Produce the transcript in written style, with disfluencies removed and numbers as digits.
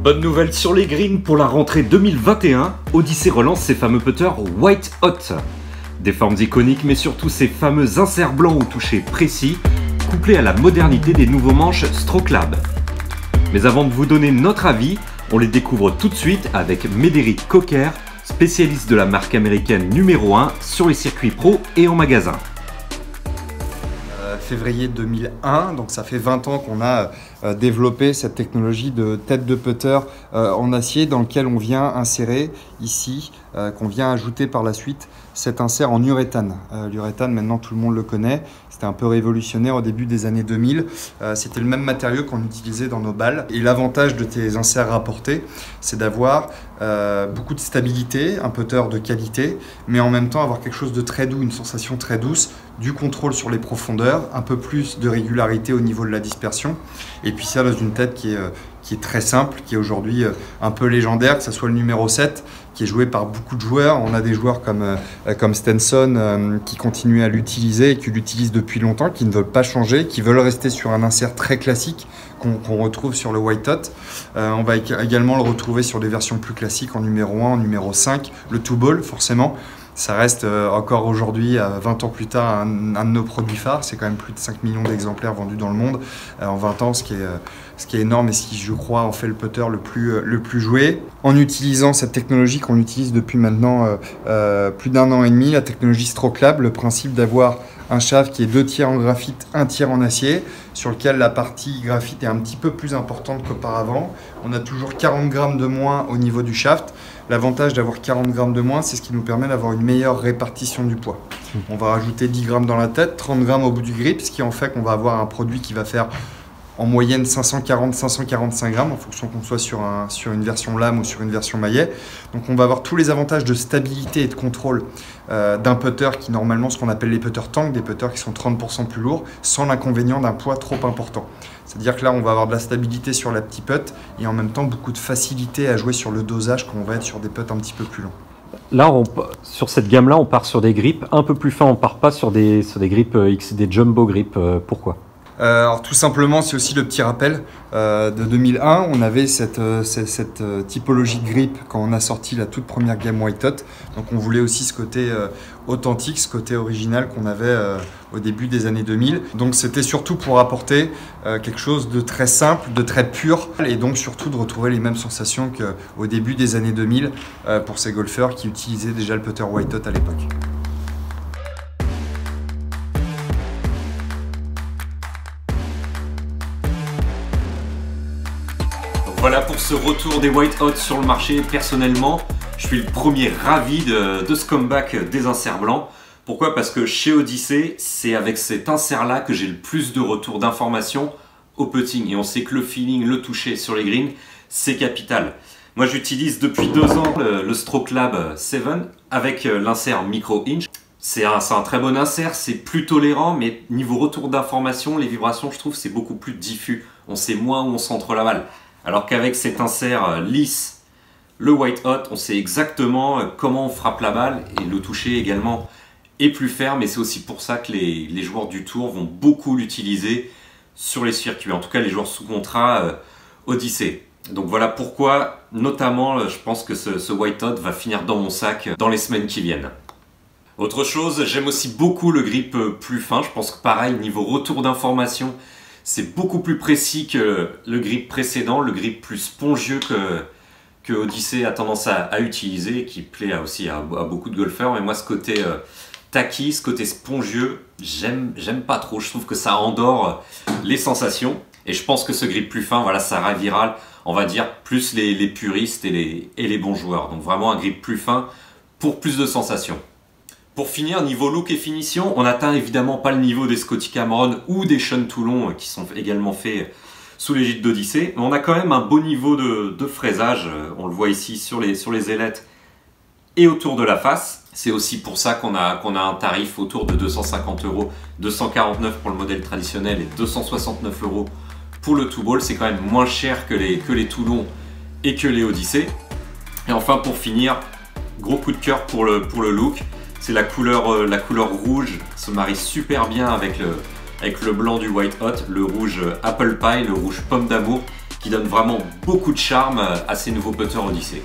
Bonne nouvelle sur les greens pour la rentrée 2021, Odyssey relance ses fameux putters White Hot. Des formes iconiques mais surtout ces fameux inserts blancs au toucher précis, couplés à la modernité des nouveaux manches Stroke Lab. Mais avant de vous donner notre avis, on les découvre tout de suite avec Médéric Cocker, spécialiste de la marque américaine numéro 1 sur les circuits pro et en magasin. Février 2001, donc ça fait 20 ans qu'on a développé cette technologie de tête de putter en acier dans lequel on vient insérer ici, qu'on vient ajouter par la suite cet insert en uréthane. L'uréthane, maintenant tout le monde le connaît, c'était un peu révolutionnaire au début des années 2000. C'était le même matériau qu'on utilisait dans nos balles. Et l'avantage de tes inserts rapportés, c'est d'avoir beaucoup de stabilité, un putter de qualité, mais en même temps avoir quelque chose de très doux, une sensation très douce, du contrôle sur les profondeurs, un peu plus de régularité au niveau de la dispersion. Et puis ça dans une tête qui est très simple, qui est aujourd'hui un peu légendaire, que ce soit le numéro 7, qui est joué par beaucoup de joueurs. On a des joueurs comme Stenson qui continuent à l'utiliser et qui l'utilisent depuis longtemps, qui ne veulent pas changer, qui veulent rester sur un insert très classique qu'on retrouve sur le White Hot. On va également le retrouver sur des versions plus classiques en numéro 1, en numéro 5, le 2-ball forcément. Ça reste encore aujourd'hui, 20 ans plus tard, un de nos produits phares. C'est quand même plus de 5 millions d'exemplaires vendus dans le monde en 20 ans, ce qui est énorme et ce qui, je crois, en fait le putter le plus joué. En utilisant cette technologie qu'on utilise depuis maintenant plus d'1 an et demi, la technologie Stroke Lab, le principe d'avoir un shaft qui est 2 tiers en graphite, 1 tiers en acier, sur lequel la partie graphite est un petit peu plus importante qu'auparavant. On a toujours 40 grammes de moins au niveau du shaft. L'avantage d'avoir 40 grammes de moins, c'est ce qui nous permet d'avoir une meilleure répartition du poids. On va rajouter 10 grammes dans la tête, 30 grammes au bout du grip, ce qui en fait qu'on va avoir un produit qui va faire en moyenne 540-545 grammes en fonction qu'on soit sur une version lame ou sur une version maillet. Donc on va avoir tous les avantages de stabilité et de contrôle d'un putter qui normalement ce qu'on appelle les putters tank, des putters qui sont 30% plus lourds, sans l'inconvénient d'un poids trop important. C'est-à-dire que là on va avoir de la stabilité sur la petite putt et en même temps beaucoup de facilité à jouer sur le dosage quand on va être sur des putts un petit peu plus longs. Là, sur cette gamme-là, on part sur des grips un peu plus fins, on part pas sur des grips des jumbo grips. Pourquoi ? Alors tout simplement, c'est aussi le petit rappel de 2001. On avait cette typologie de grip quand on a sorti la toute première gamme White Hot. Donc on voulait aussi ce côté authentique, ce côté original qu'on avait au début des années 2000. Donc c'était surtout pour apporter quelque chose de très simple, de très pur et donc surtout de retrouver les mêmes sensations qu'au début des années 2000 pour ces golfeurs qui utilisaient déjà le putter White Hot à l'époque. Voilà pour ce retour des White Hot sur le marché. Personnellement, je suis le premier ravi de ce comeback des inserts blancs. Pourquoi? Parce que chez Odyssey, c'est avec cet insert-là que j'ai le plus de retours d'informations au putting. Et on sait que le feeling, le toucher sur les greens, c'est capital. Moi, j'utilise depuis 2 ans le Stroke Lab 7 avec l'insert Micro Inch. C'est un très bon insert, c'est plus tolérant, mais niveau retour d'informations, les vibrations, je trouve, c'est beaucoup plus diffus. On sait moins où on centre la balle. Alors qu'avec cet insert lisse, le White Hot, on sait exactement comment on frappe la balle et le toucher également est plus ferme et c'est aussi pour ça que les joueurs du tour vont beaucoup l'utiliser sur les circuits, en tout cas les joueurs sous contrat Odyssey. Donc voilà pourquoi, notamment, je pense que ce White Hot va finir dans mon sac dans les semaines qui viennent. Autre chose, j'aime aussi beaucoup le grip plus fin, je pense que pareil, niveau retour d'information, c'est beaucoup plus précis que le grip précédent, le grip plus spongieux que Odyssey a tendance à utiliser et qui plaît aussi à beaucoup de golfeurs. Mais moi, ce côté tacky, ce côté spongieux, j'aime pas trop. Je trouve que ça endort les sensations. Et je pense que ce grip plus fin, voilà, ça ravira, on va dire, plus les puristes et les bons joueurs. Donc vraiment un grip plus fin pour plus de sensations. Pour finir, niveau look et finition, on n'atteint évidemment pas le niveau des Scotty Cameron ou des Sean Toulon qui sont également faits sous l'égide d'Odyssey. Mais on a quand même un beau niveau de fraisage, on le voit ici sur les ailettes et autour de la face. C'est aussi pour ça qu'on a un tarif autour de 250 €, 249 pour le modèle traditionnel et 269 € pour le 2-ball. C'est quand même moins cher que les Toulon et que les Odyssey. Et enfin pour finir, gros coup de cœur pour le look. C'est la couleur rouge, se marie super bien avec le blanc du White Hot, le rouge Apple Pie, le rouge pomme d'amour. qui donne vraiment beaucoup de charme à ces nouveaux putters Odyssey.